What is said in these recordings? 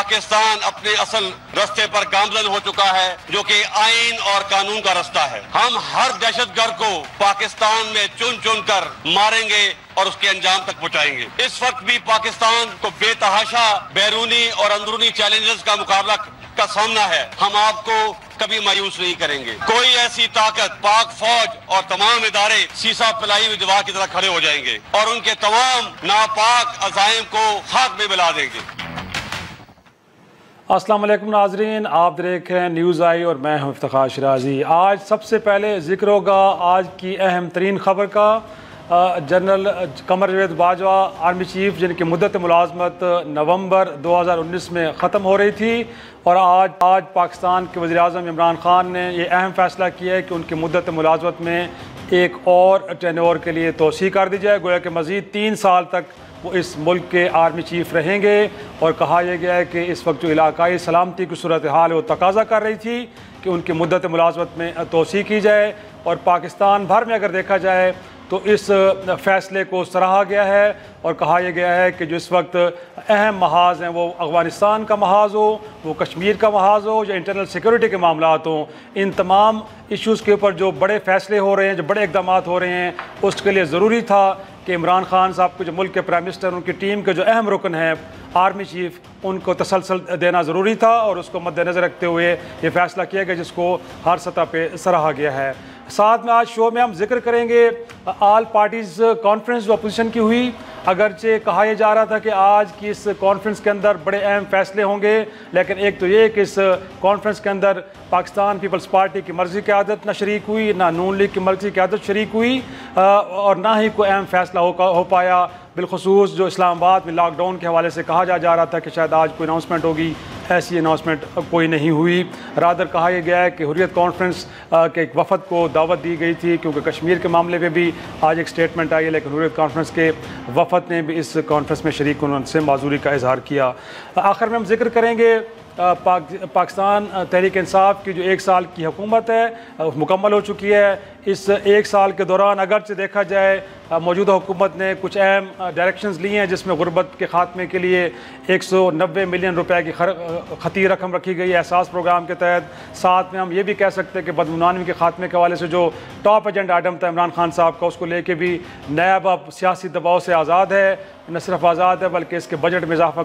पाकिस्तान अपने असल रास्ते पर गामजन हो चुका है, जो कि आइन और कानून का रास्ता है। हम हर दहशतगर्द को पाकिस्तान में चुन चुन कर मारेंगे और उसके अंजाम तक पहुंचाएंगे। इस वक्त भी पाकिस्तान को बेतहाशा बैरूनी और अंदरूनी चैलेंजेस का मुकाबला का सामना है। हम आपको कभी मायूस नहीं करेंगे। कोई ऐसी ताकत, पाक फौज और तमाम इदारे सीसा पिलाई हुई दीवार की तरह खड़े हो जाएंगे और उनके तमाम नापाक अज़ाइम को खाक में मिला देंगे। अस्सलाम वालेकुम नाजरीन, आप देख रहे हैं न्यूज़ आई और मैं हूं इफ्तिखार शिराजी। आज सबसे पहले जिक्र होगा आज की अहम तरीन खबर का। General Qamar Javed Bajwa army chief, जिनकी मुद्दत मुलाजमत नवंबर 2019 में ख़त्म हो रही थी, और आज पाकिस्तान के वज़ीर-ए-आज़म इमरान ख़ान ने ये अहम फ़ैसला किया है कि उनकी मुद्दत मुलाजमत में एक और टेन्योर के लिए तोसी कर दी जाए। गोया कि मज़ीद 3 साल तक वो इस मुल्क के आर्मी चीफ रहेंगे। और कहा यह गया है कि इस वक्त जो इलाकाई सलामती की सूरत हाल है वो तकाजा कर रही थी कि उनकी मुद्दत मुलाजमत में तोसी की जाए। और पाकिस्तान भर में अगर देखा जाए तो इस फ़ैसले को सराहा गया है और कहा यह गया है कि जो इस वक्त अहम महाज हैं, वो अफ़गानिस्तान का महाज हो, वो कश्मीर का महाज हो, या इंटरनल सिक्योरिटी के मामलात हों, इन तमाम इश्यूज़ के ऊपर जो बड़े फ़ैसले हो रहे हैं, जो बड़े इक़दाम हो रहे हैं, उसके लिए ज़रूरी था कि इमरान ख़ान साहब को, जो मुल्क के प्राइम मिनिस्टर, उनकी टीम के जो अहम रुकन हैं आर्मी चीफ, उनको तसलसल देना ज़रूरी था। और उसको मद्देनज़र रखते हुए ये फ़ैसला किया गया, जिसको हर सतह पर सराहा गया है। साथ में आज शो में हम जिक्र करेंगे ऑल पार्टीज़ कॉन्फ्रेंस जो अपोजिशन की हुई। अगरचे कहा यह जा रहा था कि आज की इस कॉन्फ्रेंस के अंदर बड़े अहम फैसले होंगे, लेकिन एक तो ये कि इस कॉन्फ्रेंस के अंदर पाकिस्तान पीपल्स पार्टी की मर्ज़ी की आदत ना शरीक हुई, ना नून लीग की मर्ज़ी की आदत शरीक हुई, और ना ही कोई अहम फैसला हो पाया। बिलखुसूस जो इस्लामाबाद में लॉकडाउन के हवाले से कहा जा रहा था कि शायद आज कोई अनाउंसमेंट होगी, ऐसी अनाउंसमेंट कोई नहीं हुई। रादर कहा यह गया है कि हुर्रियत कॉन्फ्रेंस के एक वफ़द को दावत दी गई थी, क्योंकि कश्मीर के मामले में भी आज एक स्टेटमेंट आई है, लेकिन हुर्रियत कॉन्फ्रेंस के वफ़द ने भी इस कॉन्फ्रेंस में शरीक होने से माजूरी का इजहार किया। आखिर में हम जिक्र करेंगे पाकिस्तान तहरीक इंसाफ की जो 1 साल की हुकूमत है मुकम्मल हो चुकी है। इस 1 साल के दौरान अगरचे देखा जाए मौजूदा हुकूमत ने कुछ अहम डायरेक्शंस लिए हैं, जिसमें गुर्बत के ख़ात्मे के लिए 190 मिलियन रुपए की खती रकम रखी गई है एहसास प्रोग्राम के तहत। साथ में हम ये भी कह सकते हैं कि बदमुनानवी के ख़ात्मे के हवाले से जो टॉप एजेंडा आइटम था इमरान खान साहब का, उसको लेके भी नैब अब सियासी दबाव से आज़ाद है। न सिर्फ आज़ाद है बल्कि इसके बजट में इजाफा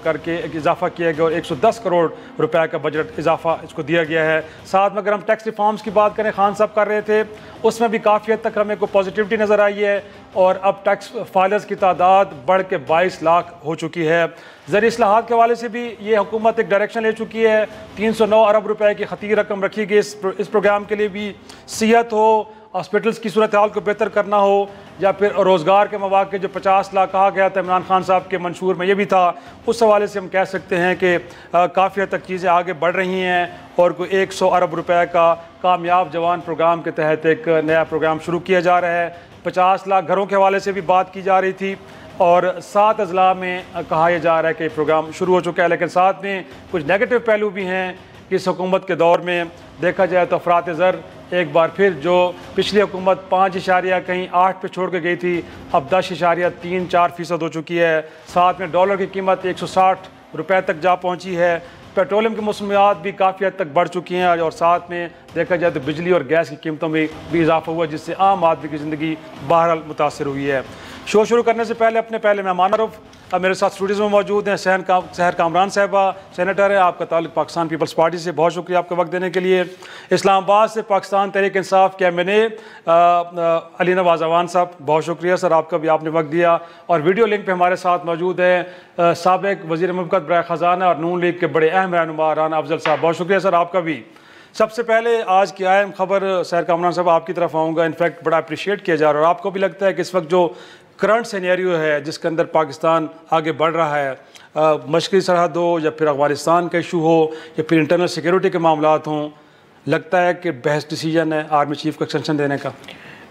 किया गया और 110 करोड़ रुपए का बजट इजाफा इसको दिया गया है। साथ में अगर हम टैक्स रिफॉर्म्स की बात करें, खान साहब कर रहे थे, उसमें भी काफ़ी हद तक हमें को पॉजिटिविटी नज़र आई है, और अब टैक्स फाइलर्स की तादाद बढ़ के 22 लाख हो चुकी है। ज़रिए इस्लाहात के हवाले से भी ये हुकूमत एक डायरेक्शन ले चुकी है। 309 अरब रुपए की खती रकम रखी गई इस प्रोग्राम के लिए भी। सेहत हो, हॉस्पिटल्स की सूरत हाल को बेहतर करना हो, या फिर रोज़गार के मौके जो 50 लाख कहा गया था इमरान खान साहब के मंशूर में, ये भी था। उस हवाले से हम कह सकते हैं कि काफ़ी हद तक चीज़ें आगे बढ़ रही हैं, और कोई 100 अरब रुपए का कामयाब जवान प्रोग्राम के तहत एक नया प्रोग्राम शुरू किया जा रहा है। 50 लाख घरों के हवाले से भी बात की जा रही थी, और 7 अजला में कहा यह जा रहा है कि प्रोग्राम शुरू हो चुका है। लेकिन साथ में कुछ नेगेटिव पहलू भी हैं कि इस हुकूमत के दौर में देखा जाए तो अफरात ज़र एक बार फिर जो पिछली हुकूमत 5.8 पे छोड़ के गई थी, अब 10.34% हो चुकी है। साथ में डॉलर की कीमत 160 रुपए तक जा पहुंची है। पेट्रोलियम की मौसमियात भी काफ़ी हद तक बढ़ चुकी हैं, और साथ में देखा जाए तो बिजली और गैस की कीमतों में भी इजाफा हुआ, जिससे आम आदमी की ज़िंदगी बहरहाल मुतासर हुई है। शो शुरू करने से पहले पहले मेहमान रुफ मेरे साथ स्टूडियोज़ में मौजूद हैं सहर कामरान साहिबा, सेनेटर है, आपका ताल्लुक़ पाकिस्तान पीपल्स पार्टी से। बहुत शुक्रिया आपका वक्त देने के लिए। इस्लामाबाद से पाकिस्तान तहरीक इंसाफ के MNA अली नवाज़ अवान साहब, बहुत शुक्रिया सर आपका भी, आपने वक्त दिया। और वीडियो लिंक पे हमारे साथ मौजूद हैं साबिक़ वज़ीर मुमलिकत बराए ख़ज़ाना और नून लीग के बड़े अहम रहनुमा राना अफजल साहब, बहुत शुक्रिया सर आपका भी। सबसे पहले आज की अहम खबर सहर कामरान साहब आपकी तरफ आऊँगा। इनफैक्ट बड़ा अप्रिशिएट किया जा रहा है, और आपको भी लगता है कि इस वक्त जो करंट सिनेरियो है जिसके अंदर पाकिस्तान आगे बढ़ रहा है, मशरक़ी सरहद हो, या फिर अफ़गानिस्तान का इशू हो, या फिर इंटरनल सिक्योरिटी के मामलात हों, लगता है कि बेस्ट डिसीजन है आर्मी चीफ को एक्सटेंशन देने का?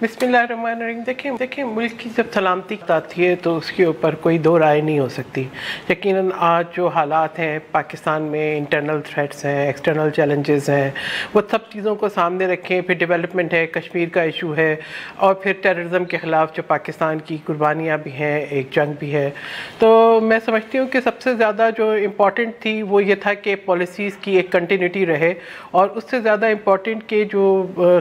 बिस्मिल्लाहिर्रहमानिर्रहीम। देखिए मुल्क की जब सलामती आती है तो उसके ऊपर कोई दो राय नहीं हो सकती। यकीनन आज जो हालात हैं पाकिस्तान में, इंटरनल थ्रेट्स हैं, एक्सटर्नल चैलेंजेस हैं, वो सब चीज़ों को सामने रखें, फिर डेवलपमेंट है, कश्मीर का इशू है, और फिर टेररिज्म के ख़िलाफ़ जो पाकिस्तान की कुर्बानियाँ भी हैं, एक जंग भी है। तो मैं समझती हूँ कि सबसे ज़्यादा जो इम्पॉर्टेंट थी वो ये था कि पॉलिसीज़ की एक कंटिन्यूटी रहे, और उससे ज़्यादा इम्पॉर्टेंट कि जो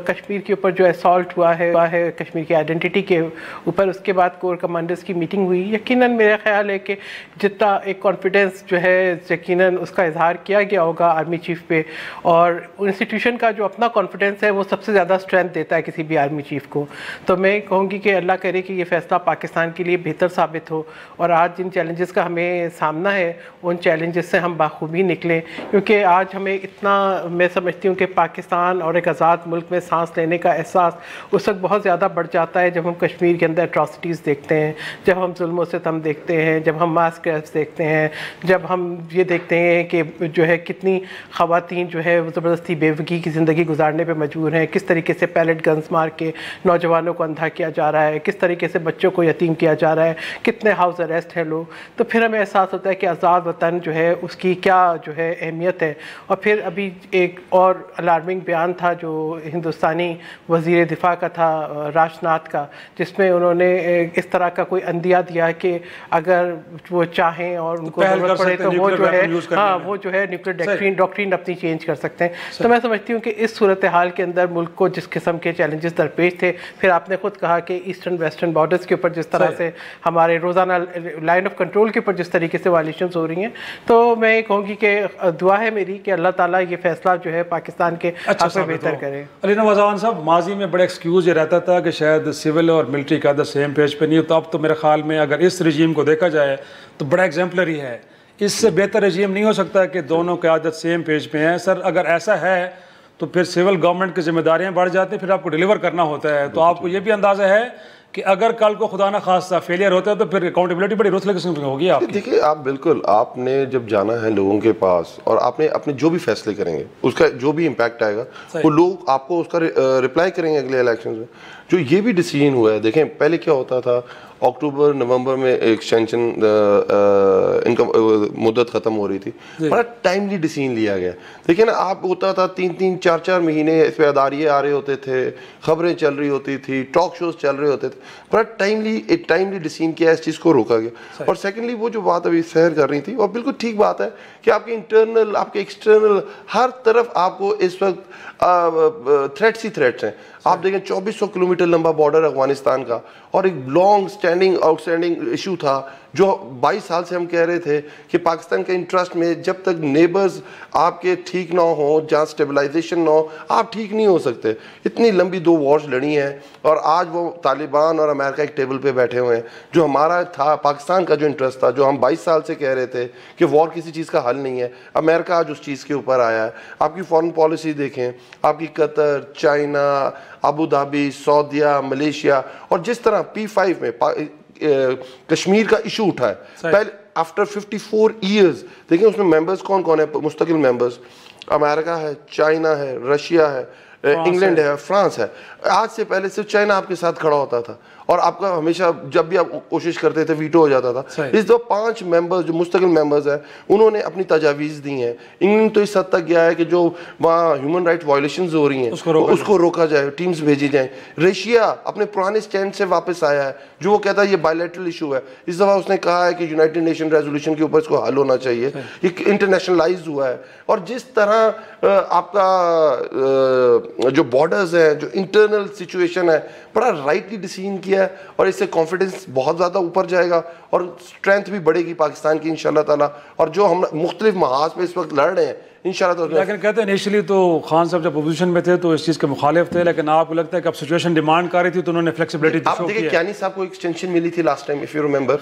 कश्मीर के ऊपर जो असॉल्ट हुआ है कश्मीर की आइडेंटिटी के ऊपर, उसके बाद कोर कमांडर्स की मीटिंग हुई। यकीनन मेरा ख्याल है कि जितना एक कॉन्फिडेंस जो है यकीनन उसका इजहार किया गया होगा आर्मी चीफ़ पे, और इंस्टीट्यूशन का जो अपना कॉन्फिडेंस है वो सबसे ज़्यादा स्ट्रेंथ देता है किसी भी आर्मी चीफ़ को। तो मैं कहूँगी कि अल्लाह करे कि ये फ़ैसला पाकिस्तान के लिए बेहतर साबित हो, और आज जिन चैलेंजेस का हमें सामना है उन चैलेंजेस से हम बाखूबी निकलें, क्योंकि आज हमें इतना, मैं समझती हूँ कि पाकिस्तान और एक आज़ाद मुल्क में सांस लेने का एहसास उस वक्त बहुत ज़्यादा बढ़ जाता है जब हम कश्मीर के अंदर अट्रॉसिटीज़ देखते हैं, जब हम जुल्म सितम देखते हैं, जब हम मास ग्रेव्स देखते हैं, जब हम ये देखते हैं कि जो है कितनी ख़वातीन जो है ज़बरदस्ती बेवकी की ज़िंदगी गुजारने पे मजबूर हैं, किस तरीके से पैलेट गन्स मार के नौजवानों को अंधा किया जा रहा है, किस तरीके से बच्चों को यतीम किया जा रहा है, कितने हाउस अरेस्ट हैं लोग। तो फिर हमें एहसास होता है कि आज़ाद वतन जो है उसकी क्या जो है अहमियत है। और फिर अभी एक और अलार्मिंग बयान था जो हिंदुस्तानी वज़ीर दिफा का था, राजनाथ का, जिसमें उन्होंने इस तरह का कोई अंदिया दिया कि अगर वो चाहें और उनको ज़रूरत पड़े तो वो जो है वो जो है न्यूक्लियर डॉक्ट्रिन अपनी चेंज कर सकते हैं। तो मैं समझती हूँ कि इस सूरत हाल के अंदर मुल्क को जिस किस्म के चैलेंजेस दरपेश थे, फिर आपने खुद कहा कि ईस्टर्न वेस्टर्न बॉर्डर्स के ऊपर जिस तरह से हमारे रोज़ाना लाइन ऑफ कंट्रोल के ऊपर जिस तरीके से वायलेशंस हो रही हैं, तो मैं ये कहूँगी कि दुआ है मेरी कि अल्लाह ताला ये फैसला जो है पाकिस्तान के हक़ में बेहतर करे। अली नवाज़ साहब, माजी में बड़ा एक्सक्यूज़ ये रहता था कि शायद सिविल और मिलिट्री का सेम पेज पे नहीं हो, तो अब तो मेरे ख्याल में अगर इस रजीम को देखा जाए तो बड़ा एग्जाम्पलरी है। इससे बेहतर रजीम नहीं हो सकता कि दोनों की आदत सेम पेज पे हैं। सर, अगर ऐसा है तो फिर सिविल गवर्नमेंट की जिम्मेदारियां बढ़ जाती हैं, फिर आपको डिलीवर करना होता है। तो आपको ये भी अंदाज़ा है कि अगर कल को खुदा ना खास्ता फेलियर होता है तो फिर अकाउंटेबिलिटी बड़ी रुथलेस होगी आपकी। देखिए, आप बिल्कुल, आपने जब जाना है लोगों के पास और आपने अपने जो भी फैसले करेंगे उसका जो भी इम्पैक्ट आएगा वो लोग आपको उसका रिप्लाई करेंगे अगले इलेक्शन में। जो ये भी डिसीजन हुआ है, देखें पहले क्या होता था, अक्टूबर नवंबर में एक्सटेंशन इनका मुद्दत ख़त्म हो रही थी, बड़ा टाइमली डिसीजन लिया गया। देखिए ना, आप होता था 3-3, 4-4 महीने इस पर अदारिये आ रहे होते थे, खबरें चल रही होती थी, टॉक शोज चल रहे होते थे, बड़ा टाइमली डिसीजन किया, इस चीज़ को रोका गया। और सेकेंडली वो जो बात अभी सैर कर रही थी, और बिल्कुल ठीक बात है कि आपके इंटरनल, आपके एक्सटर्नल, हर तरफ आपको इस वक्त थ्रेट्स ही थ्रेट्स हैं। आप देखें 2400 किलोमीटर लंबा बॉर्डर अफगानिस्तान का, और एक लॉन्ग स्टैंडिंग आउटस्टैंडिंग इशू था जो 22 साल से हम कह रहे थे कि पाकिस्तान के इंटरेस्ट में जब तक नेबर्स आपके ठीक ना हो, जहाँ स्टेबलाइजेशन ना हो, आप ठीक नहीं हो सकते। इतनी लंबी 2 वॉर्स लड़ी हैं, और आज वो तालिबान और अमेरिका एक टेबल पे बैठे हुए हैं। जो हमारा था, पाकिस्तान का जो इंटरेस्ट था, जो हम 22 साल से कह रहे थे कि वॉर किसी चीज़ का हल नहीं है, अमेरिका आज उस चीज़ के ऊपर आया है। आपकी फॉरेन पॉलिसी देखें, आपकी कतर, चाइना, अबू धाबी, सऊदीया, मलेशिया, और जिस तरह P5 में कश्मीर का इशू उठा है पहले आफ्टर 54 ईयर्स, देखिए उसमें मेंबर्स कौन कौन है मुस्तकिल मेंबर्स, अमेरिका है, चाइना है, रशिया है, इंग्लैंड है, फ्रांस है। आज से पहले सिर्फ चाइना आपके साथ खड़ा होता था, और आपका हमेशा जब भी आप कोशिश करते थे वीटो हो जाता था। इस दो 5 मेंबर्स जो मुस्तकिल मेंबर्स हैं, उन्होंने अपनी तजावीज़ दी हैं। इंग्लैंड तो इस हद तक गया है कि जो वहाँ ह्यूमन राइट वायलेशंस हो रही हैं उसको रोका जाए, टीम्स भेजी जाएँ। रशिया अपने पुराने स्टैंड से वापस आया है, जो वो कहता है ये बायलैटरल इशू है। इस दफ़ा उसने कहा है कि यूनाइटेड नेशन रेजोल्यूशन के ऊपर इसको हल होना चाहिए, ये इंटरनेशनलाइज हुआ है। और जिस तरह आपका जो बॉर्डर्स हैं, जो इंटरनल सिचुएशन है, बड़ा राइटली डिसीजन किया है, और इससे कॉन्फिडेंस बहुत ज़्यादा ऊपर जाएगा और स्ट्रेंथ भी बढ़ेगी पाकिस्तान की इंशाल्लाह ताला। और जो हम मुख्तलिफ महाज पे इस वक्त लड़ रहे हैं इंशाल्लाह। लेकिन कहते हैं इनिशियली तो खान साहब जब अपोजिशन में थे तो इस चीज़ के मुखालिफ थे, लेकिन आपको लगता है कि अब सिचुएशन डिमांड कर रही थी तो उन्होंने फ्लेक्सिबिलिटी आप देखिए, क्यानी साहब को एक्सटेंशन मिली थी last time, if you remember,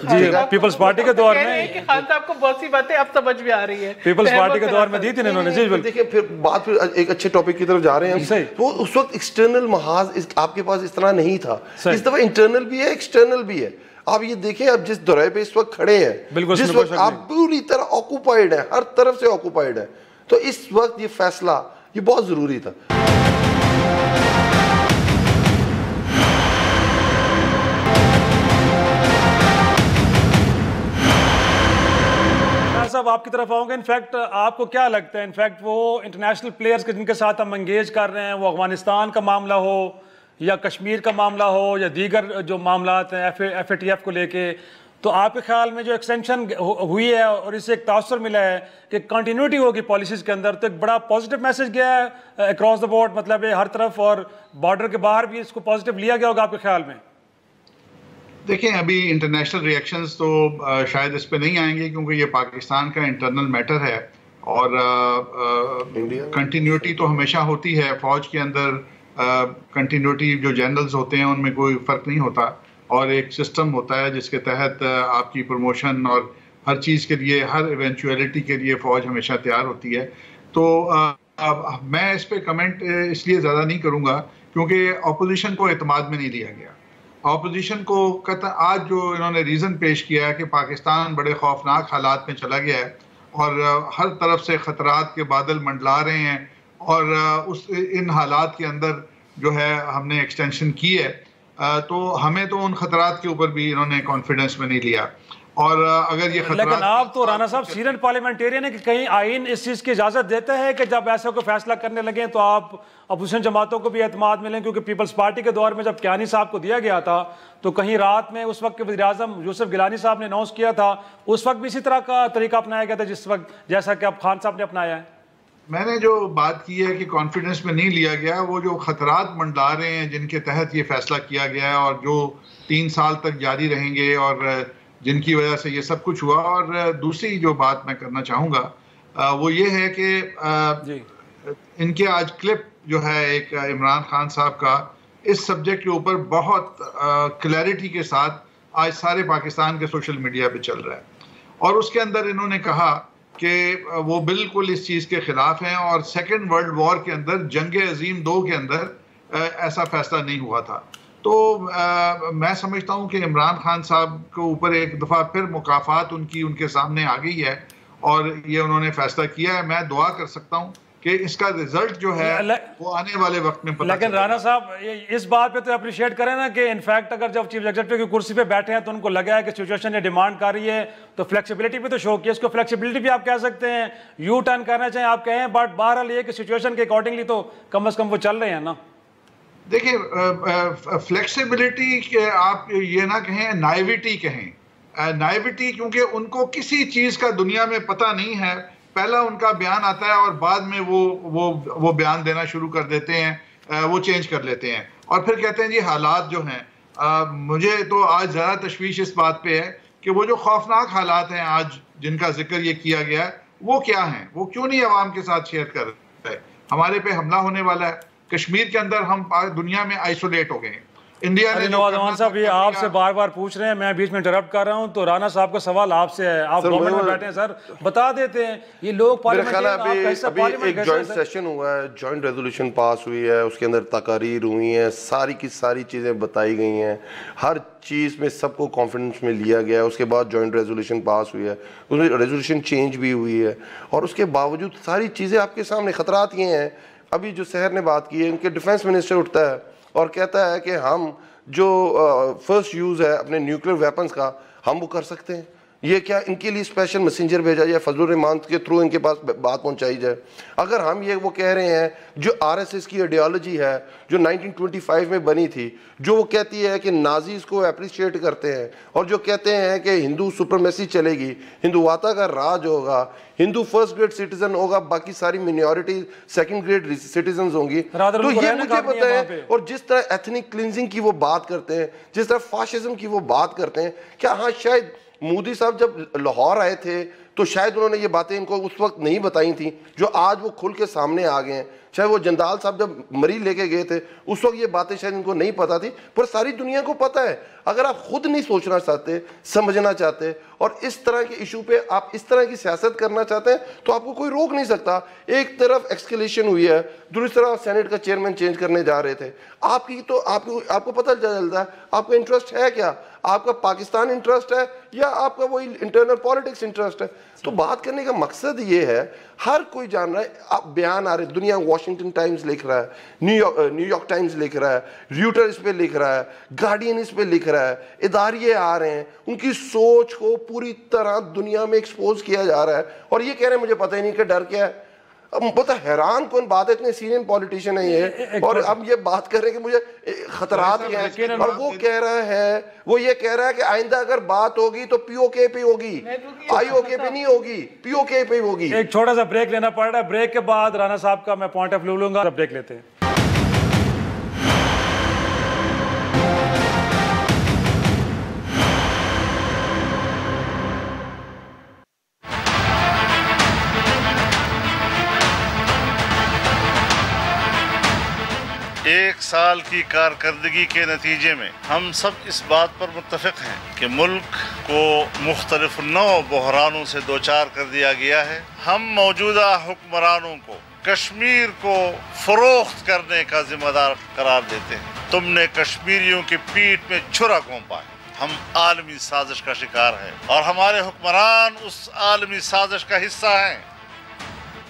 Peoples Party के दौर में। खान साहब को बहुत सी बातें अब समझ में आ रही है, पीपल्स पार्टी के दौर में दी थी इन्होंने। जी देखिए, फिर बात फिर एक अच्छे टॉपिक की तरफ जा रहे हैं। तो उस वक्त एक्सटर्नल महाज आपके पास इस तरह नहीं था, इस दफा इंटरनल भी है, एक्सटर्नल भी है। आप ये देखें, आप जिस दौरे पे इस वक्त खड़े हैं, जिस वक्त आप पूरी तरह ऑक्यूपाइड है, हर तरफ से ऑक्यूपाइड है, तो इस वक्त ये फैसला ये बहुत जरूरी था। साहब आपकी तरफ आऊँगा। इनफैक्ट आपको क्या लगता है, इनफैक्ट वो इंटरनेशनल प्लेयर्स के जिनके साथ हम एंगेज कर रहे हैं, वो अफगानिस्तान का मामला हो या कश्मीर का मामला हो या दीगर जो मामला हैं FATF को लेके, तो आपके ख्याल में जो एक्सटेंशन हुई है और इससे एक तासुर मिला है कि कंटिन्यूटी होगी पॉलिसीज़ के अंदर, तो एक बड़ा पॉजिटिव मैसेज गया है अक्रॉस द बोर्ड, मतलब हर तरफ, और बॉर्डर के बाहर भी इसको पॉजिटिव लिया गया होगा आपके ख्याल में? देखें, अभी इंटरनेशनल रिएक्शंस तो शायद इस पे नहीं आएंगे क्योंकि ये पाकिस्तान का इंटरनल मैटर है और कंटिन्यूटी तो हमेशा होती है फ़ौज के अंदर। कंटिन्यूटी जो जनरल्स होते हैं उनमें कोई फ़र्क नहीं होता और एक सिस्टम होता है जिसके तहत आपकी प्रमोशन और हर चीज़ के लिए, हर इवेंचुअलिटी के लिए फ़ौज हमेशा तैयार होती है। तो मैं इस पर कमेंट इसलिए ज़्यादा नहीं करूँगा क्योंकि अपोजिशन को एतमाद में नहीं लिया गया। अपोजिशन को आज जो इन्होंने रीज़न पेश किया है कि पाकिस्तान बड़े खौफनाक हालात में चला गया है और हर तरफ से ख़तरात के बादल मंडला रहे हैं और इन हालात के अंदर जो है हमने एक्सटेंशन की है, तो हमें तो उन खतरात के ऊपर भी इन्होंने कॉन्फिडेंस में नहीं लिया। और अगर ये खतरा, लेकिन आप तो राना साहब सीनियर पार्लियामेंटेरियन है कि कहीं आइन इस चीज़ की इजाज़त देता है कि जब ऐसा कोई फैसला करने लगे तो आप अपोजिशन जमातों को भी एतमाद मिलें, क्योंकि पीपल्स पार्टी के दौर में जब कियानी साहब को दिया गया था तो कहीं रात में उस वक्त के वज़ीर-ए-आज़म यूसुफ गिलानी साहब ने अनाउंस किया था, उस वक्त भी इसी तरह का तरीका अपनाया गया था जिस वक्त जैसा कि अब खान साहब ने अपनाया है। मैंने जो बात की है कि कॉन्फिडेंस में नहीं लिया गया, वो जो खतरात मंडला रहे हैं जिनके तहत ये फैसला किया गया है और जो 3 साल तक जारी रहेंगे और जिनकी वजह से ये सब कुछ हुआ। और दूसरी जो बात मैं करना चाहूँगा वो ये है कि इनके आज क्लिप जो है एक इमरान खान साहब का इस सब्जेक्ट के ऊपर बहुत क्लैरिटी के साथ आज सारे पाकिस्तान के सोशल मीडिया पे चल रहा है और उसके अंदर इन्होंने कहा कि वो बिल्कुल इस चीज़ के ख़िलाफ़ हैं और सेकेंड वर्ल्ड वॉर के अंदर, जंग अजीम 2 के अंदर ऐसा फैसला नहीं हुआ था। तो मैं समझता हूँ कि इमरान खान साहब के ऊपर एक दफ़ा फिर मुकाफ़ात उनके सामने आ गई है और ये उन्होंने फैसला किया है। मैं दुआ कर सकता हूँ कि इसका रिजल्ट जो है वो आने वाले वक्त में पता। लेकिन राना साहब इस बात पे तो अप्रिशिएट करें ना कि इनफैक्ट अगर जब चीफ एग्जीक्यूटिव की कुर्सी पे बैठे हैं तो उनको लगा है कि सिचुएशन ये डिमांड कर रही है तो फ्लेक्सिबिलिटी भी तो शो किया। इसको फ्लेक्सिबिलिटी भी आप कह सकते हैं, यू टर्न करना चाहें आप कहें, बट बहरहाल ये कि सिचुएशन के अकॉर्डिंगली तो कम से कम वो चल रहे हैं ना। देखिए, फ्लेक्सिबिलिटी के आप ये ना कहें, नाइविटी कहें, नाइविटी, क्योंकि उनको किसी चीज़ का दुनिया में पता नहीं है। पहला उनका बयान आता है और बाद में वो बयान देना शुरू कर देते हैं, वो चेंज कर लेते हैं और फिर कहते हैं जी हालात जो हैं। मुझे तो आज ज़्यादा तशवीश इस बात पे है कि वो जो खौफनाक हालात हैं आज जिनका जिक्र ये किया गया है वो क्या हैं, वो क्यों नहीं आवाम के साथ शेयर कर रहे हैं। हमारे पे हमला होने वाला है, कश्मीर के अंदर हम दुनिया में आइसोलेट हो गए हैं। इंडिया ने नवाज अमान साहब ये आपसे बार बार पूछ रहे हैं, मैं बीच में इंटरप्ट कर रहा हूं, तो राना साहब का सवाल आपसे है, आप गवर्नमेंट में बैठे हैं सर, बता देते हैं ये लोग पार्लियामेंट एक जॉइंट सेशन हुआ है, जॉइंट रेजोल्यूशन पास हुई है, उसके अंदर तकारीर हुई हैं, सारी की सारी चीज़ें बताई गई हैं, हर चीज़ में सबको कॉन्फिडेंस में लिया गया है। उसके बाद जॉइंट रेजोल्यूशन पास हुई है, उसमें रेजोल्यूशन चेंज भी हुई है और उसके बावजूद सारी चीज़ें आपके सामने। खतरात ये हैं, अभी जो शहर ने बात की है, उनके डिफेंस मिनिस्टर उठता है और कहता है कि हम जो फर्स्ट यूज़ है अपने न्यूक्लियर वेपन्स का हम वो कर सकते हैं। ये क्या इनके लिए स्पेशल मैसेंजर भेजा जाए, फजलुर रहमान के थ्रू इनके पास बात पहुंचाई जाए। अगर हम ये वो कह रहे हैं जो आरएसएस की आइडियोलॉजी है जो 1925 में बनी थी, जो वो कहती है कि नाजीज़ को अप्रिशिएट करते हैं और जो कहते हैं कि हिंदू सुपरमेसी चलेगी, हिंदुवाता का राज होगा, हिंदू फर्स्ट ग्रेड सिटीजन होगा, बाकी सारी मिनॉरिटी सेकंड ग्रेड सिटीजन होंगी, तो ये मुझे पता है। और जिस तरह एथनिक क्लिनजिंग की वो बात करते हैं, जिस तरह फाशिज्म की वो बात करते हैं, क्या हाँ शायद मोदी साहब जब लाहौर आए थे तो शायद उन्होंने ये बातें इनको उस वक्त नहीं बताई थी जो आज वो खुल के सामने आ गए हैं। शायद वो जंदाल साहब जब मरीज लेके गए थे उस वक्त ये बातें शायद इनको नहीं पता थी, पर सारी दुनिया को पता है। अगर आप खुद नहीं सोचना चाहते, समझना चाहते और इस तरह के इशू पे आप इस तरह की सियासत करना चाहते हैं तो आपको कोई रोक नहीं सकता। एक तरफ एक्सकेलेशन हुई है, दूसरी तरफ सेनेट का चेयरमैन चेंज करने जा रहे थे। आपकी तो आपको पता चलता है आपका इंटरेस्ट है क्या। आपका पाकिस्तान इंटरेस्ट है या आपका वही इंटरनल पॉलिटिक्स इंटरेस्ट है। तो बात करने का मकसद ये है, हर कोई जान रहा है, अब बयान आ रहे, दुनिया वॉशिंगटन टाइम्स लिख रहा है, न्यूयॉर्क टाइम्स लिख रहा है, र्यूटर इस पे लिख रहा है, गार्डियन इस पे लिख रहा है, इदारे आ रहे हैं, उनकी सोच को पूरी तरह दुनिया में एक्सपोज किया जा रहा है और ये कह रहे हैं मुझे पता ही नहीं कि डर क्या है। अब पता हैरान कौन बात है, इतने सीनियर पॉलिटिशियन है ये, और अब ये बात कर रहे हैं कि मुझे खतरात हैं, और वो कह रहा है, वो ये कह रहा है कि आइंदा अगर बात होगी तो पीओके पे होगी, आईओके पे नहीं होगी, पीओके पे होगी। एक छोटा सा ब्रेक लेना पड़ रहा है, ब्रेक के बाद राना साहब का मैं पॉइंट ऑफ व्यू लूंगा, ब्रेक लेते हैं। एक साल की कारकर्दगी के नतीजे में हम सब इस बात पर मुत्तफिक हैं कि मुल्क को मुख्तलिफ नौ बहरानों से दो चार कर दिया गया है। हम मौजूदा हुक्मरानों को कश्मीर को फरोख्त करने का जिम्मेदार करार देते हैं। तुमने कश्मीरियों की पीठ में छुरा घोंपा है। हम आलमी साजिश का शिकार हैं और हमारे हुक्मरान उस आलमी साजिश का हिस्सा हैं।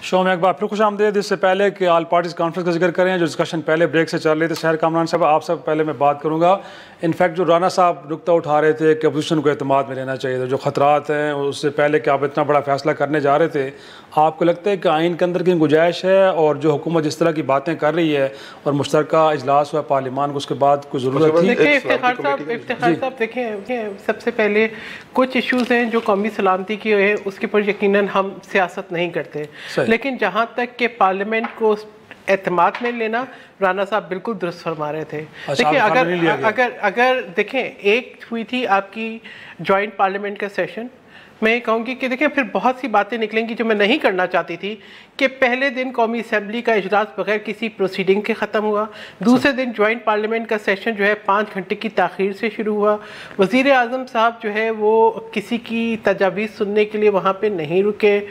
शो में एक बार फिर खुश आमदीद। इससे पहले कि ऑल पार्टीज कॉन्फ्रेंस का जिक्र करें, जो डिस्कशन पहले ब्रेक से चल रही थी, शहर कामरान साहब आप सब पहले मैं बात करूंगा। इनफैक्ट जो राना साहब नुकता उठा रहे थे कि अपोजिशन को एतमाद में लेना चाहिए, जो खतरात हैं उससे पहले कि आप इतना बड़ा फैसला करने जा रहे थे, आपको लगता है कि आइन के अंदर की गुंजाइश है और जो हुकूमत जिस तरह की बातें कर रही है और मुश्तरका इजलास हुआ पार्लियामान को, उसके बाद कोई ज़रूरत थी? देखिए इफ्तिखार साहब, देखिए सबसे पहले कुछ इश्यूज़ हैं जो कौमी सलामती की है, उसके ऊपर यकीनन हम सियासत नहीं करते, लेकिन जहाँ तक कि पार्लियामेंट को एतमाद में लेना, राना साहब बिल्कुल दुरुस्त फरमा रहे थे। देखिए अगर देखें, एक हुई थी आपकी जॉइंट पार्लियामेंट का सेशन, मैं कहूँगी कि देखिए फिर बहुत सी बातें निकलेंगी जो मैं नहीं करना चाहती थी, कि पहले दिन कौमी असम्बली का इजलास बगैर किसी प्रोसीडिंग के ख़त्म हुआ, दूसरे दिन जॉइंट पार्लियामेंट का सेशन जो है 5 घंटे की ताख़ीर से शुरू हुआ, वज़ीर आज़म साहब जो है वो किसी की तजावीज़ सुनने के लिए वहाँ पे नहीं रुके,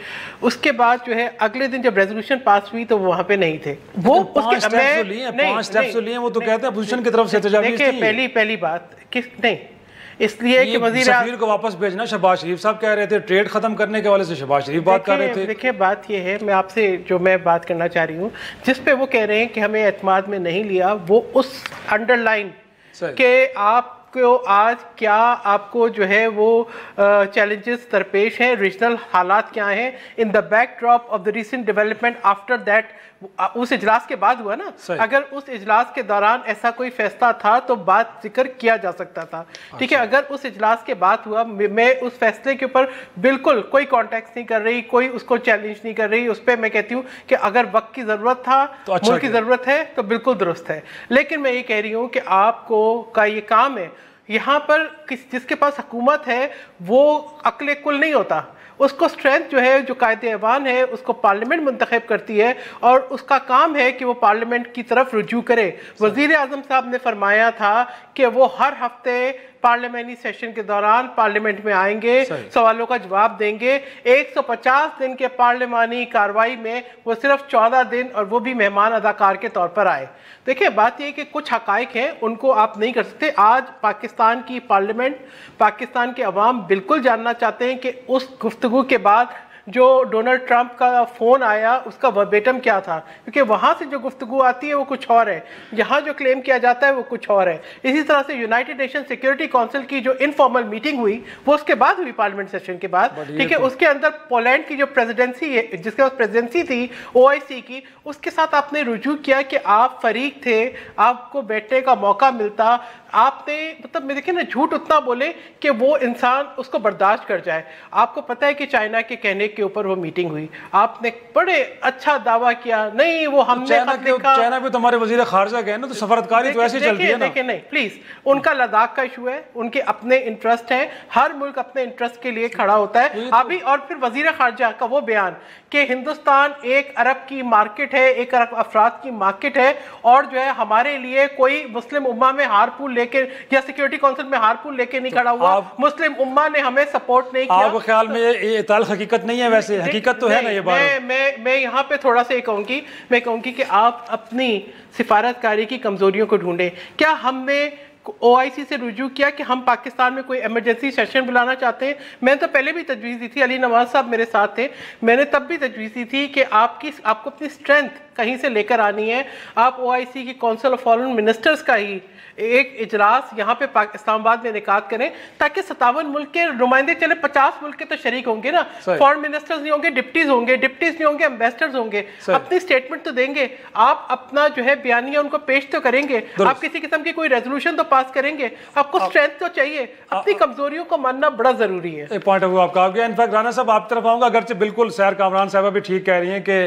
उसके बाद जो है अगले दिन जब रेजोल्यूशन पास हुई तो वहाँ पे नहीं थे। वो पांच स्टेप्स लिए, वो तो कहते हैं अपोजिशन की तरफ से तजावीज़ थी। पहली बात किस नहीं, इसलिए कि वज़ीर को वापस भेजना, शहबाज शरीफ साहब कह रहे थे, ट्रेड खत्म करने के वाले से शहबाज शरीफ बात कर रहे थे। देखिए बात ये है, मैं आपसे जो मैं बात करना चाह रही हूँ, जिस पे वो कह रहे हैं कि हमें एतमाद में नहीं लिया, वो उस अंडरलाइन के आपको आज क्या आपको जो है वो चैलेंजेस दरपेश हैं, रीजनल हालात क्या हैं, in the backdrop of the recent development after that, उस इजलास के बाद हुआ ना, अगर उस इजलास के दौरान ऐसा कोई फैसला था तो बात जिक्र किया जा सकता था। ठीक है, अगर उस इजलास के बाद हुआ, मैं उस फैसले के ऊपर बिल्कुल कोई कॉन्टेक्स्ट नहीं कर रही, कोई उसको चैलेंज नहीं कर रही, उस पर मैं कहती हूँ कि अगर वक्त की ज़रूरत था तो मुल्क की ज़रूरत है तो बिल्कुल दुरुस्त है। लेकिन मैं ये कह रही हूँ कि आपको का ये काम है, यहाँ पर जिसके पास हुकूमत है वो अक्ल कुल नहीं होता, उसको स्ट्रेंथ जो है, जो कायदे ऐवान है, उसको पार्लियामेंट मुंतखब करती है और उसका काम है कि वो पार्लियामेंट की तरफ रुजू करे। वज़ीर आज़म साहब ने फरमाया था कि वो हर हफ्ते पार्लियामेंट्री सेशन के दौरान पार्लियामेंट में आएंगे, सवालों का जवाब देंगे। 150 दिन के पार्लियामानी कार्रवाई में वो सिर्फ 14 दिन, और वो भी मेहमान अदाकार के तौर पर आए। देखिए बात यह कि कुछ हकाइक हैं, उनको आप नहीं कर सकते। आज पाकिस्तान की पार्लियामेंट, पाकिस्तान के अवाम बिल्कुल जानना चाहते हैं कि उस गुफ्तगू के बाद जो डोनाल्ड ट्रंप का फ़ोन आया उसका वर्बेटम क्या था, क्योंकि वहाँ से जो गुफ्तगू आती है वो कुछ और है, यहाँ जो क्लेम किया जाता है वो कुछ और है। इसी तरह से यूनाइटेड नेशन सिक्योरिटी काउंसिल की जो इनफॉर्मल मीटिंग हुई वो उसके बाद हुई, पार्लियामेंट सेशन के बाद। ठीक है, उसके अंदर पोलैंड की जो प्रेसिडेंसी है, जिसके पास प्रेसिडेंसी थी OIC की, उसके साथ आपने रुजू किया कि आप फरीक थे, आपको बैठने का मौका मिलता, आपने मतलब मैं देखिए ना, झूठ उतना बोले कि वो इंसान उसको बर्दाश्त कर जाए। आपको पता है कि चाइना के कहने के ऊपर वो मीटिंग हुई, आपने बड़े अच्छा दावा किया, नहीं वो हमने चाइना पे तुम्हारे वजीर खारजा गए ना, तो सफारतकारी तो ऐसे चलती है ना। देखिए नहीं, प्लीज, उनका लद्दाख का इशू है, उनके अपने इंटरेस्ट हैं, हर मुल्क अपने इंटरेस्ट के लिए खड़ा होता है अभी। और फिर वजीर खारजा का वो बयान कि हिंदुस्तान 1 अरब की मार्केट है, 1 अरब अफराद की मार्केट है, और जो है हमारे लिए कोई मुस्लिम उम्मा में हारपूल लेके या सिक्योरिटी काउंसिल में हारपूल लेके नहीं खड़ा हुआ, मुस्लिम उम्मा ने हमें सपोर्ट नहीं किया। आपके ख्याल में ये ताल हकीकत नहीं है? वैसे हकीकत तो है ना ये बात। मैं यहाँ पे थोड़ा सा कहूंगी, मैं कहूंगी कि आप अपनी सिफारतकारी की कमजोरियों को ढूंढें। क्या हमने OIC से रुजू किया कि हम पाकिस्तान में कोई इमरजेंसी सेशन बुलाना चाहते हैं। मैंने तो पहले भी तजवीज़ दी थी, अली नवाज साहब मेरे साथ थे, मैंने तब भी तजवीज़ दी थी कि आपको अपनी स्ट्रेंथ कहीं से लेकर आनी है। आप OIC की काउंसिल ऑफ फॉरेन मिनिस्टर्स का ही एक इजलास यहाँ पे इस्लामाबाद में इनेकाद करें, ताकि 57 मुल्क के नुमाइंदे चले, 50 मुल्क के तो शरीक होंगे ना, फॉरेन मिनिस्टर्स नहीं होंगे, डिप्टीज नहीं होंगे, एम्बेसडर्स होंगे, अपनी स्टेटमेंट तो देंगे, आप अपना जो है बयानिया उनको पेश तो करेंगे, आप किसी किस्म की कोई रेजोल्यूशन तो पास करेंगे, आपको स्ट्रेंथ तो चाहिए, अपनी कमजोरियों को मानना बड़ा जरूरी है। एक पॉइंट ऑफ व्यू आपका आ गया। इनफैक्ट राना साहब आप तरफ आऊंगा, अगरचे बिल्कुल सैर कामरान साहब भी ठीक कह रही हैं कि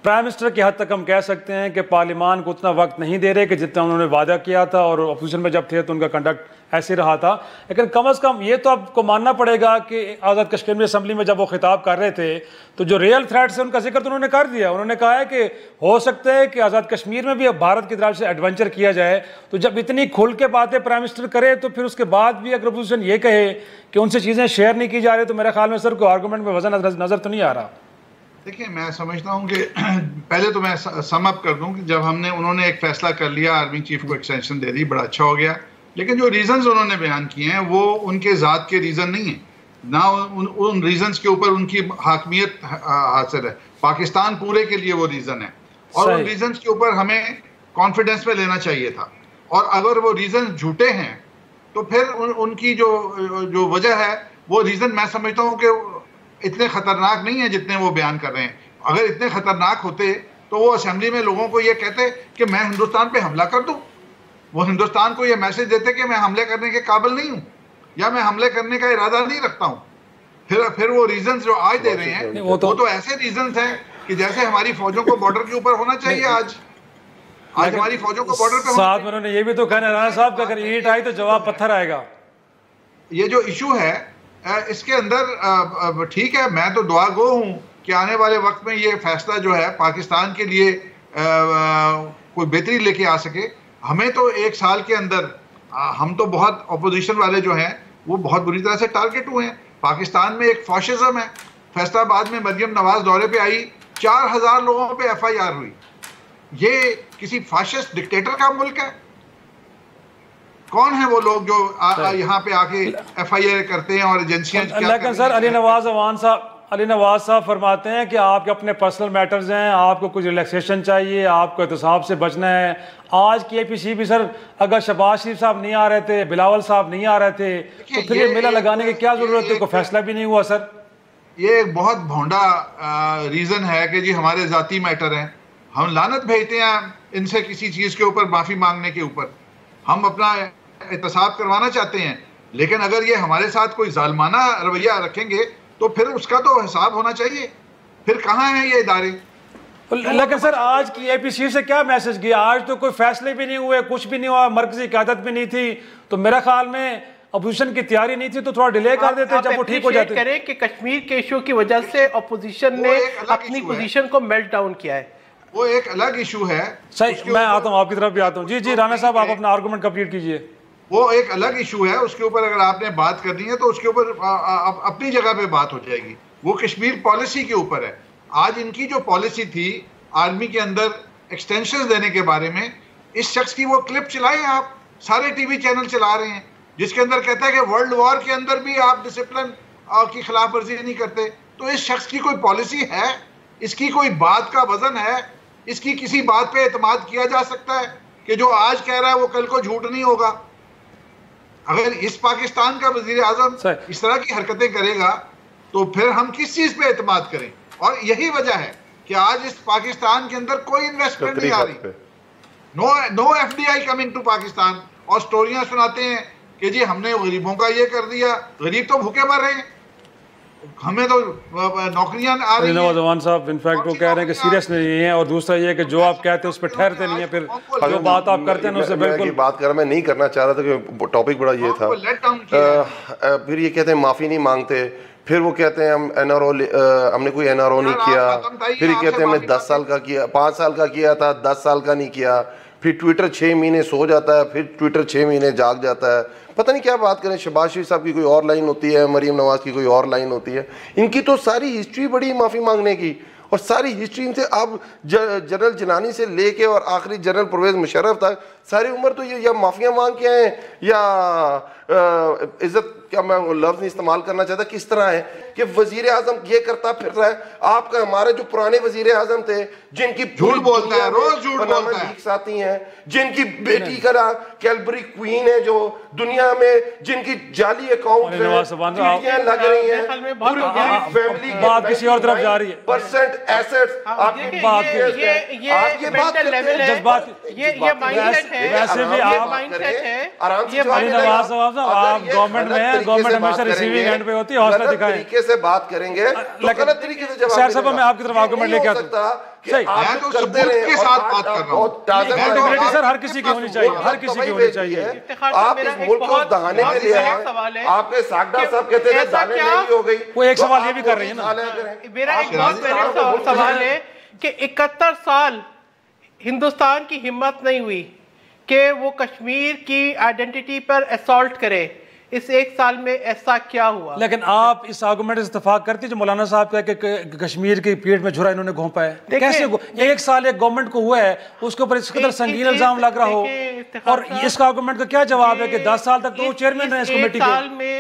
प्राइम मिनिस्टर की हद तक हम कह सकते हैं कि पार्लियामान को उतना वक्त नहीं दे रहे कि जितना उन्होंने वादा किया था, और अपोजिशन में जब थे तो उनका कंडक्ट ऐसे रहा था। लेकिन कम से कम ये तो आपको मानना पड़ेगा कि आज़ाद कश्मीर असम्बली में जब वो खिताब कर रहे थे तो जो रियल थ्रेट है उनका जिक्र तो उन्होंने कर दिया। उन्होंने कहा है कि हो सकता है कि आज़ाद कश्मीर में भी अब भारत की तरफ से एडवेंचर किया जाए। तो जब इतनी खुल के बातें प्राइम मिनिस्टर करे तो फिर उसके बाद भी अगर अपोजिशन ये कहे कि उनसे चीज़ें शेयर नहीं की जा रही, तो मेरे ख्याल में सर कोई आर्गूमेंट में वजन नज़र तो नहीं आ रहा। देखिए, मैं समझता हूँ कि पहले तो मैं सम अप कर दूं कि जब उन्होंने एक फैसला कर लिया, आर्मी चीफ को एक्सटेंशन दे दी, बड़ा अच्छा हो गया। लेकिन जो रीजंस उन्होंने बयान किए हैं वो उनके ज़ात के रीज़न नहीं है, ना उन रीजंस के ऊपर उनकी हाकमियत हासिल है। पाकिस्तान पूरे के लिए वो रीज़न है, और उन रीजंस के ऊपर हमें कॉन्फिडेंस में लेना चाहिए था। और अगर वो रीजन झूठे हैं तो फिर उनकी जो वजह है वो रीज़न मैं समझता हूँ कि इतने खतरनाक नहीं है जितने वो बयान कर रहे हैं। अगर इतने खतरनाक होते तो वो असेंबली में लोगों को ये कहते कि मैं हिंदुस्तान पे हमला कर दूं, वो हिंदुस्तान को ये मैसेज देते कि मैं हमले करने के काबिल नहीं हूं या मैं हमले करने का इरादा नहीं रखता हूं। फिर वो रीजंस जो आज दे रहे हैं वो तो ऐसे रीजंस हैं कि जैसे हमारी फौजों को बॉर्डर के ऊपर होना चाहिए। आज हमारी फौजों को बॉर्डर पे साथ में उन्होंने ये भी तो कहना राणा साहब कि अगर ईंट आई तो जवाब पत्थर आएगा। ये जो इशू है इसके अंदर ठीक है, मैं तो दुआ गो हूँ कि आने वाले वक्त में ये फैसला जो है पाकिस्तान के लिए कोई बेहतरी लेके आ सके। हमें तो एक साल के अंदर हम तो बहुत अपोजिशन वाले जो हैं वो बहुत बुरी तरह से टारगेट हुए हैं। पाकिस्तान में एक फैशिज्म है। फैसलाबाद में मरियम नवाज दौरे पे आई, 4000 लोगों पे FIR हुई। ये किसी फाशिस्ट डिक्टेटर का मुल्क है? कौन है वो लोग जो यहाँ पे आके FIR करते हैं और एजेंसियां? लेकिन सर अली नवाज साहब फरमाते हैं कि आपके अपने पर्सनल मैटर्स हैं, आपको कुछ रिलैक्सेशन चाहिए, आपको एहतसाब से बचना है। आज की APC भी सर अगर शहबाज शरीफ साहब नहीं आ रहे थे, बिलावल साहब नहीं आ रहे थे, तो फिर ये मेला लगाने की क्या जरूरत है? कोई फैसला भी नहीं हुआ सर। ये एक बहुत भोंडा रीजन है कि जी हमारे जाती मैटर हैं, हम लानत भेजते हैं इनसे किसी चीज के ऊपर माफी मांगने के ऊपर, हम अपना एहतसाब करवाना चाहते हैं। लेकिन अगर ये हमारे साथ कोई जालमाना रवैया रखेंगे तो फिर उसका तो हिसाब होना चाहिए। फिर कहाँ हैं ये इदारे? लेकिन सर आज की APC से क्या मैसेज गया? आज तो कोई फैसले भी नहीं हुए, कुछ भी नहीं हुआ, मरकजी क़यादत भी नहीं थी, तो मेरा ख्याल में अपोजिशन की तैयारी नहीं थी तो थोड़ा डिले कर देते जब वो ठीक हो जाते। करें कि कश्मीर के इशू की वजह से अपोजिशन ने अपनी पोजीशन को मेल्ट डाउन किया है, वो एक अलग इशू है। सही, मैं आता हूँ आपकी तरफ भी आता हूँ। जी राना साहब आप अपना आर्गूमेंट कंप्लीट कीजिए। वो एक अलग इशू है, उसके ऊपर अगर आपने बात करनी है तो उसके ऊपर अपनी जगह पे बात हो जाएगी। वो कश्मीर पॉलिसी के ऊपर है। आज इनकी जो पॉलिसी थी आर्मी के अंदर एक्सटेंशन देने के बारे में, इस शख्स की वो क्लिप चलाएं आप, सारे TV चैनल चला रहे हैं, जिसके अंदर कहता है कि वर्ल्ड वॉर के अंदर भी आप डिसिप्लिन की खिलाफ वर्जी नहीं करते। तो इस शख्स की कोई पॉलिसी है? इसकी कोई बात का वजन है? इसकी किसी बात पे एतमाद किया जा सकता है कि जो आज कह रहा है वो कल को झूठ नहीं होगा? अगर इस पाकिस्तान का वजीर आजम इस तरह की हरकतें करेगा तो फिर हम किस चीज पे एतमाद करें? और यही वजह है कि आज इस पाकिस्तान के अंदर कोई इन्वेस्टमेंट नहीं आ रही। No FDI coming to Pakistan. और स्टोरियां सुनाते हैं कि जी हमने गरीबों का ये कर दिया, गरीब तो भूखे मर रहे हैं, हमें तो नौकरियां आ रही हैं। जवान साहब इनफैक्ट वो कह रहे हैं कि सीरियस नहीं है, और दूसरा ये कि जो आप कहते हैं उस पर ठहरते नहीं है, फिर जो बात आप करते हैं उससे बिल्कुल बात कर मैं नहीं करना चाह रहा था कि टॉपिक बड़ा ये था। फिर ये कहते हैं माफी नहीं मांगते, फिर वो कहते हैं हम NRO हमने कोई NRO नहीं किया, फिर ये कहते हैं हमने 10 साल का किया, 5 साल का किया था, 10 साल का नहीं किया, फिर ट्विटर 6 महीने सो जाता है, फिर ट्विटर 6 महीने जाग जाता है। पता नहीं क्या बात करें। शहबाज शरीफ साहब की कोई और लाइन होती है, मरीम नवाज की कोई और लाइन होती है, इनकी तो सारी हिस्ट्री बड़ी माफ़ी मांगने की। और सारी हिस्ट्री से आप जनरल जिलानी से लेके और आखिरी जनरल परवेज मुशर्रफ तक सारी उम्र तो ये या माफिया मांग के आए या इज्जत, क्या मैं वो लफ्ज नहीं इस्तेमाल करना चाहता, किस तरह है कि वजीर आजम ये करता फिर रहा है। आपका हमारे जो पुराने वजीर आजम थे जिनकी झूठ बोलता है, रोज झूठ बोलता है, लीक्स आती हैं, जिनकी बेटी का कैलबरी क्वीन है जो दुनिया में जिनकी जाली अकाउंट लग रही हैं, फैमिली बात किसी और तरफ जा रही है, परसेंट एसेट्स आपकी बात ये मेंटल लेवल है, ये माइंडसेट है, वैसे भी आप माइंडसेट है। नवाज साहब आप गवर्नमेंट में हैं, गवर्नमेंट हमेशा रिसीविंग एंड पे होती है, हौसला दिखाएं। तरीके से बात करेंगे तो गलत तरीके से जवाब सर साहब मैं आपकी तरफ आर्गुमेंट लेके आता हूं। सही, मैं तो सबूत के साथ बात कर रहा हूं। सर हर किसी की होनी चाहिए, हर किसी की होनी चाहिए। आप इस मुल्क को दहाने के लिए आपके सागडा साहब कहते हैं दाने नहीं हो गई, वो एक सवाल ये भी कर रही है ना। मेरा एक बहुत पहले सवाल है कि 71 साल हिंदुस्तान की हिम्मत नहीं हुई कि वो कश्मीर की आइडेंटिटी पर असॉल्ट करे, इस एक साल में ऐसा क्या हुआ? लेकिन आप इस आर्गुमेंट से इत्तेफाक करती है जो मौलाना साहब कह के कश्मीर की पीठ में छुरा इन्होंने घोंपा है। कैसे एक साल एक गवर्नमेंट को हुआ है, उसके ऊपर इस कदर संगीन इल्जाम लग रहा हो, और इसका आर्गुमेंट का क्या जवाब है कि 10 साल तक तो वो चेयरमैन रहे इस कमेटी के। साल में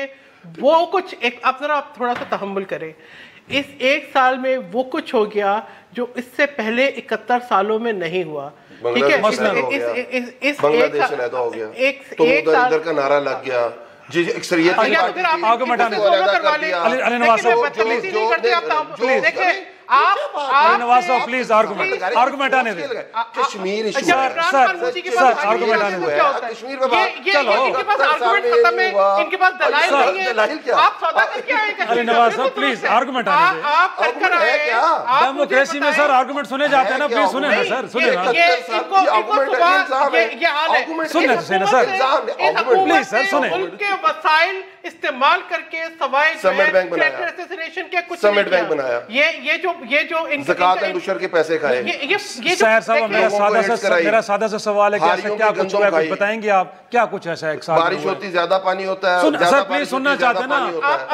वो कुछ एक, अब जरा आप थोड़ा सा तहम्मुल करें, इस एक साल में वो कुछ हो गया जो इससे पहले 71 सालों में नहीं हुआ। ठीक है, बांग्लादेश हो गया, तो इधर का नारा लग गया जी, अक्सरियत प्लीज आर्गुमेंट आने दे। कश्मीर कश्मीर चलो इनके पास आर्गुमेंट खत्म है, इनके पास दलाइल नहीं है, आप सौदा करके आए कश्मीर। नवाज साहब प्लीज आर्गुमेंट आने दे। आप कर आए, डेमोक्रेसी में सर आर्गुमेंट सुने जाते हैं ना, प्लीज सुने ना सर, सुने ना। ये हाल है, सुने सर प्लीज सर सुने। उनके वसाइल इस्तेमाल करके सवाए समिट बैंक बनाया, एसोसिएशन के कुछ समिट बैंक बनाया, ये जो ज़कात अंदुशर के पैसे खाए। सर साहब मेरा सादा सा सवाल है कि ऐसा क्या कुछ हुआ है, कुछ बताएंगे आप क्या कुछ ऐसा एक साल बारिश होती ज्यादा पानी होता है? सर प्लीज सुनना चाहते हैं ना,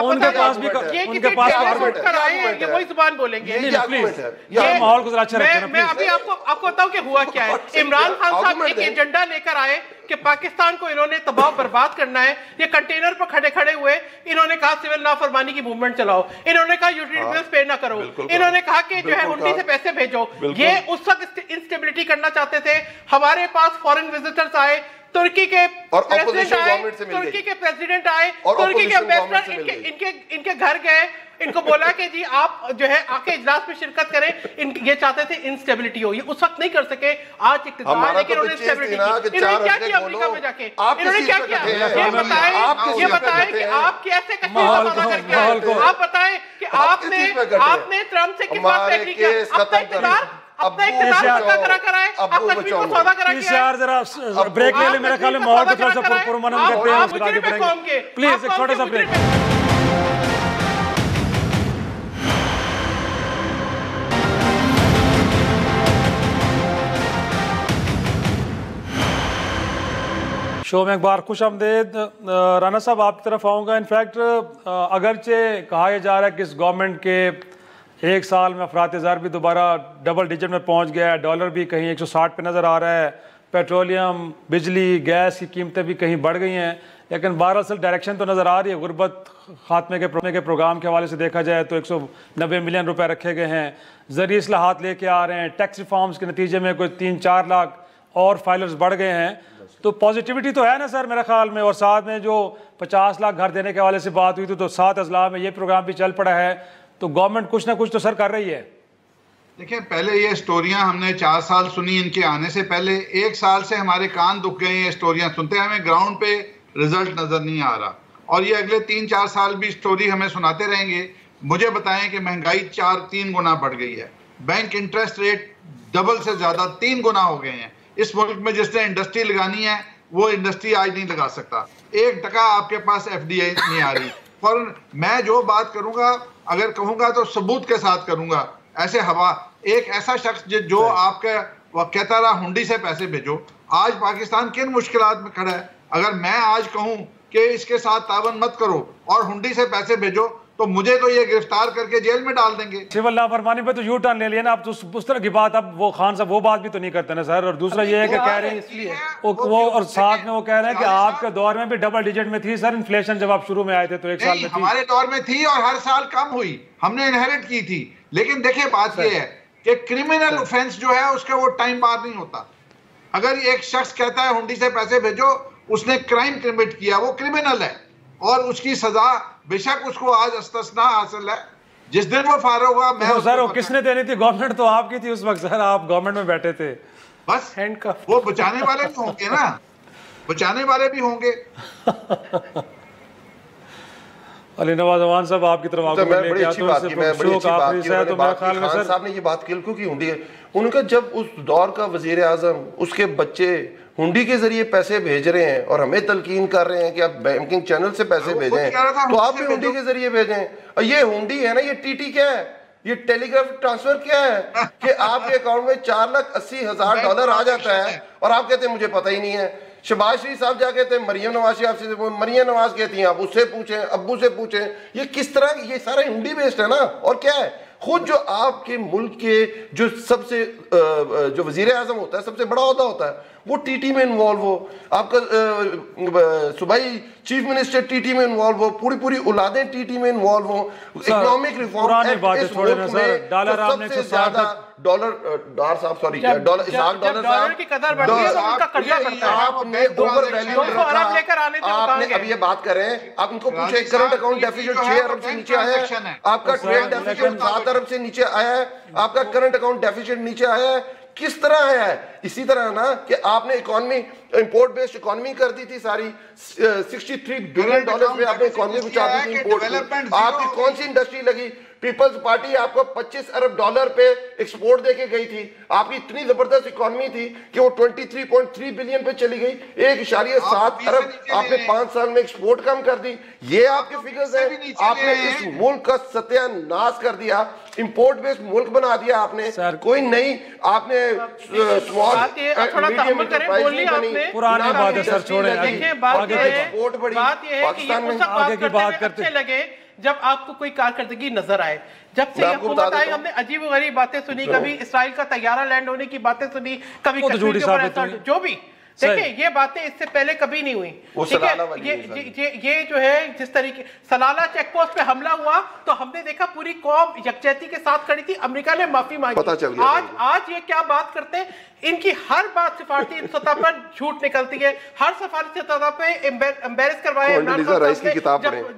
उनके पास भी उनके पास ये वही जुबान बोलेंगे। प्लीज माहौल को जरा अच्छा रखें। मैं अभी आपको बताऊं कि हुआ क्या है। इमरान खान साहब एक एजेंडा लेकर आए कि पाकिस्तान को इन्होंने तबाह बर्बाद करना है। ये कंटेनर पर खड़े हुए इन्होंने कहा सिविल नाफरमानी की मूवमेंट चलाओ, इन्होंने कहा यूटिलिटी बिल्स पे ना करो, इन्होंने कहा कि जो है हुंडी से पैसे भेजो। ये उस वक्त इंस्टेबिलिटी करना चाहते थे। हमारे पास फॉरेन विजिटर्स आए, तुर्की के प्रेसिडेंट आए, तुर्की के प्रेसिडेंट आए, तुर्की के एम्बेसडर इनके घर गए, इनको बोला कि जी आप जो है आके इजलास में शिरकत करें। ये चाहते थे इंस्टेबिलिटी हो, ये उस वक्त नहीं कर सके। आज इक़्तिदार है कि उन्होंने इंस्टेबिलिटी की। इन्होंने क्या किया अफ्रीका में जाके? इन्होंने क्या किया? ये बताएं कि आप कैसे कश्मीर का सौदा करके आए? आप बताएं कि आपने ट्रम्प से किस बात पे एग्री किया? अपना इक़्तिदार करा कराए, आप कश्मीर को सौदा करा के यार जरा ब्रेक ले ले, मेरा ख्याल है माहौल को थोड़ा सा पुरअमन करते हैं, उसके आगे बढ़ेंगे। प्लीज एक छोटा सा ब्रेक। शो में एक बार खुश आमदेद। राना साहब आपकी तरफ आऊँगा। इनफैक्ट अगरचे कहा जा रहा है कि इस गवर्नमेंट के एक साल में अफरात ज़र भी दोबारा डबल डिजिट में पहुँच गया है, डॉलर भी कहीं 160 पे नज़र आ रहा है, पेट्रोलियम बिजली गैस की कीमतें भी कहीं बढ़ गई हैं, लेकिन बहरअसल डायरेक्शन तो नज़र आ रही है। गुर्बत खात्मे के प्रोग्राम के हवाले से देखा जाए तो 190 मिलियन रुपए रखे गए हैं, ज़रूरी इस्लाहात लेके आ रहे हैं, टैक्स रिफॉर्म्स के नतीजे में कोई 3-4 लाख और फाइलर्स बढ़ गए हैं। तो पॉजिटिविटी तो है ना सर मेरे ख्याल में। और साथ में जो 50 लाख घर देने के हवाले से बात हुई थी, तो 7 अजला में ये प्रोग्राम भी चल पड़ा है। तो गवर्नमेंट कुछ ना कुछ तो सर कर रही है। देखिए, पहले ये स्टोरियां हमने 4 साल सुनी इनके आने से पहले। 1 साल से हमारे कान दुख गए हैं स्टोरियां सुनते, हमें ग्राउंड पे रिजल्ट नजर नहीं आ रहा। और ये अगले 3-4 साल भी स्टोरी हमें सुनाते रहेंगे। मुझे बताएं कि महंगाई 3 गुना बढ़ गई है, बैंक इंटरेस्ट रेट डबल से ज्यादा 3 गुना हो गए हैं। इस मुल्क में जिसने इंडस्ट्री लगानी है वो इंडस्ट्री आज नहीं लगा सकता। 1 टका आपके पास FDI नहीं आ रही। और मैं जो बात करूंगा, अगर कहूंगा तो सबूत के साथ करूंगा। ऐसे हवा एक ऐसा शख्स जो आपके कहता रहा हुंडी से पैसे भेजो, आज पाकिस्तान किन मुश्किलात में खड़ा है। अगर मैं आज कहूं कि इसके साथ तावन मत करो और हुंडी से पैसे भेजो, तो मुझे तो ये गिरफ्तार करके जेल में डाल देंगे। सिविल लापरवाही पे तो यू टर्न ले लिया ना, अब तो उस तरह की बात अब वो खान साहब वो बात भी तो नहीं करते ना सर। और दूसरा ये है कि कह रहे हैं वो और साथ में वो कह रहे हैं कि आपके दौर में भी डबल डिजिट में थी सर इन्फ्लेशन, जब आप शुरू में आए थे तो 1 साल में थी। हमारे दौर में थी और हर साल कम हुई, हमने इनहेरिट की थी। लेकिन देखिए बात ये है कि क्रिमिनल ऑफेंस जो है उसका वो टाइम बार नहीं होता। अगर एक शख्स कहता है हुंडी से पैसे भेजो, उसने क्राइम कमिट किया, वो क्रिमिनल है और उसकी सजा बेशक उसको आज इस्तिस्ना हासिल है, जिस दिन वो फारग होगा मैं तो सर वो किसने देनी थी? गवर्नमेंट तो आपकी थी उस वक्त सर, आप गवर्नमेंट में बैठे थे। बस वो बचाने वाले भी होंगे ना, बचाने वाले भी होंगे। अली नवाज अवान साहब आपकी तरफ तो मैं बड़ी अच्छी बात की, मैं बड़ी अच्छी बात की, तो मेरे ख्याल में खान साहब ने ये बात की क्योंकि हुंडी है उनका, जब उस दौर का वजीर आजम उसके बच्चे हुंडी के जरिए पैसे भेज रहे हैं और हमें तलकीन कर रहे हैं कि आप बैंकिंग चैनल से पैसे भेजें, तो आप भी हुंडी के जरिए भेजें। और ये हुंडी है ना, ये टीटी क्या है, ये टेलीग्राफ ट्रांसफर क्या है कि आपके अकाउंट में $4,80,000 आ जाता है और आप कहते हैं मुझे पता ही नहीं है। शहबाज शरीफ साहब जाके थे मरियम नवाज आपसे, मरियम नवाज कहती हैं आप उससे पूछें, अब्बू से पूछें, ये किस तरह, ये सारा हुंडी बेस्ड है ना। और क्या है, खुद जो आपके मुल्क के जो सबसे जो वजीर आजम होता है, सबसे बड़ा ओहदा होता है, वो टीटी में इन्वॉल्व हो, आपका सूबाई चीफ मिनिस्टर टीटी में इन्वॉल्व हो, पूरी औलादें टीटी में इन्वॉल्व हो, इकोनॉमिक रिफॉर्म सबसे ज्यादा डॉलर साहब सॉरी डॉलर की कदर बढ़ती है तो उनका कर्जा बढ़ता है। आपने ओवर वैल्यू आपने अब ये बात करें, आप उनको पूछे करंट अकाउंट डेफिसिट 6 अरब से नीचे आया है, आपका ट्रेड डेफिसिट 7 अरब से नीचे आया है, आपका करंट अकाउंट डेफिसिट नीचे आया है, किस तरह आया है? इसी तरह ना कि आपने इकोनॉमी इंपोर्ट बेस्ड इकोनॉमी कर दी थी सारी, $63 बिलियन पे आपने इकोनॉमी बचा दी थी इंपोर्ट। आपकी कौन सी इंडस्ट्री लगी? पीपल्स पार्टी आपको $25 अरब पे एक्सपोर्ट देके गई थी, आपकी इतनी जबरदस्त इकोनॉमी थी कि वो 23.3 बिलियन पे चली गई, 1.7 अरब आपने 5 साल में एक्सपोर्ट कम कर दी। ये आपके फिगर्स हैं। आपने इस मुल्क का सत्यानाश कर दिया, इंपोर्ट बेस्ड मुल्क बना दिया आपने, कोई नहीं, आपने स्मॉल मीडियम एंटरप्राइज नहीं बनी, पुरानी बात है सर, छोड़े आगे एक्सपोर्ट बढ़ी पाकिस्तान में। आगे की बात करते लगे जब आपको कोई कारकर्दगी नजर आए, जब से हुकूमत आई हमने अजीब गरीब बातें सुनी, कभी इसराइल का तैयारा लैंड होने की बातें सुनी, कभी कश्मीर के ऊपर जो भी, देखिए ये बातें इससे पहले कभी नहीं हुई। ठीक है, ये जो है जिस तरीके सलाला चेक पोस्ट पे हमला हुआ तो हमने देखा पूरी कौम यकजहती के साथ खड़ी थी, अमेरिका ने माफी मांगी। आज ये क्या बात करते हैं, इनकी हर बात सिफारती सतह पर झूठ निकलती है, हर सिफारती सतह पे एम्बेरस करवाए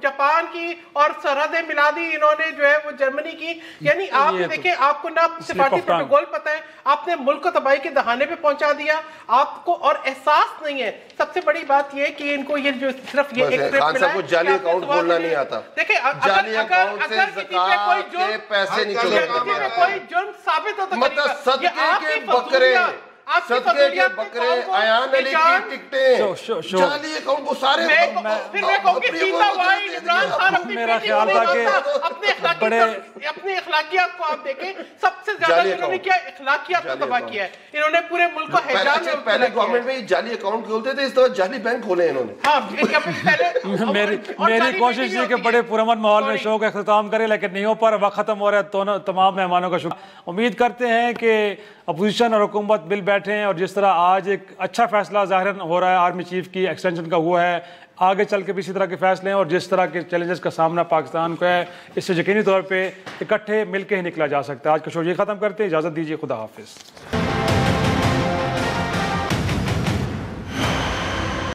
जापान की और सरहदें मिला दी इन्होंने जो है वो जर्मनी की। यानी आप देखिए, आपको ना सिफारती प्रोटोकॉल पता है, आपने मुल्क को तबाही के दहाने पे पहुंचा दिया, आपको और एहसास नहीं है। सबसे बड़ी बात ये कि इनको ये जो सिर्फ ये एक खान साहब को जाली अकाउंट खोलना नहीं आता। देखिए जाली अकाउंट से ज़कात के पैसे नहीं चले, कोई जुर्म साबित हो तो मतलब सदके के बकरे, सदके के बकरे, अयान अली की टिकटें, जाली अकाउंट, वो सारे फिर मैं कहूंगी सीता वाई इमरान खान अपनी मेरा ख्याल था कि अपने अखलाकियात को आप देखें, सबसे ज्यादा इन्होंने क्या अखलाकियात को तबाह किया है, इन्होंने पूरे मुल्क को हैजान में। पहले गवर्नमेंट में जाली अकाउंट खोलते थे, इस तरह जाली बैंक खोले इन्होंने। मेरी कोशिश है कि बड़े पुरअमन माहौल में शो का अख्ताम करें, लेकिन नहीं हो पर वक्त खत्म हो रहा है। तो तमाम मेहमानों का शुक्रिया। उम्मीद करते हैं कि अपोजिशन और हुकूमत मिल बैठे हैं और जिस तरह आज एक अच्छा फैसला ज़ाहिरन हो रहा है आर्मी चीफ की एक्सटेंशन का हुआ है, आगे चल के भी इसी तरह के फैसले हैं और जिस तरह के चैलेंजेस का सामना पाकिस्तान को है, इससे यकीनी तौर पे इकट्ठे मिल के ही निकला जा सकता है। आज का शो ये ख़त्म करते हैं, इजाज़त दीजिए, खुदा हाफिज़।